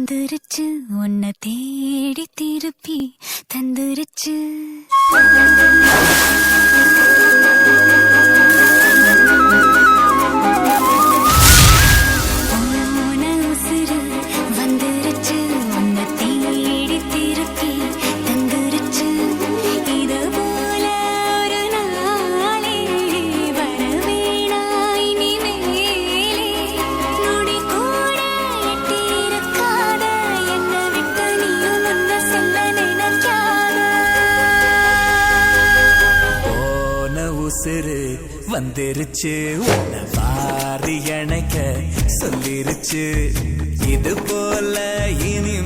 வந்துருச்சு உன்னை தேடி திருப்பி தந்துருச்சு. உசுரு வந்துருச்சு உன்னை வாரி அணைக்க சொல்லிருச்சு. இது போல இனி